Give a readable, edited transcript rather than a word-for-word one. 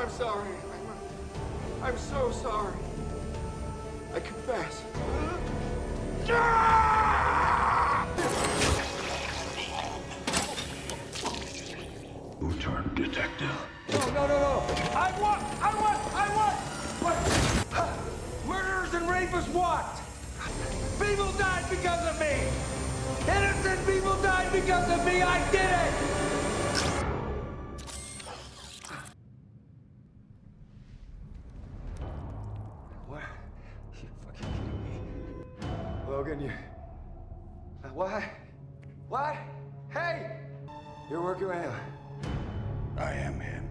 I'm sorry. I'm so sorry. I confess. Who turned detective? No. I want. What? Murderers and rapists what? People died because of me. Innocent people died because of me. I did it. What? You fucking kidding me? Logan, you... What? What? Hey! You're working with him. I am him.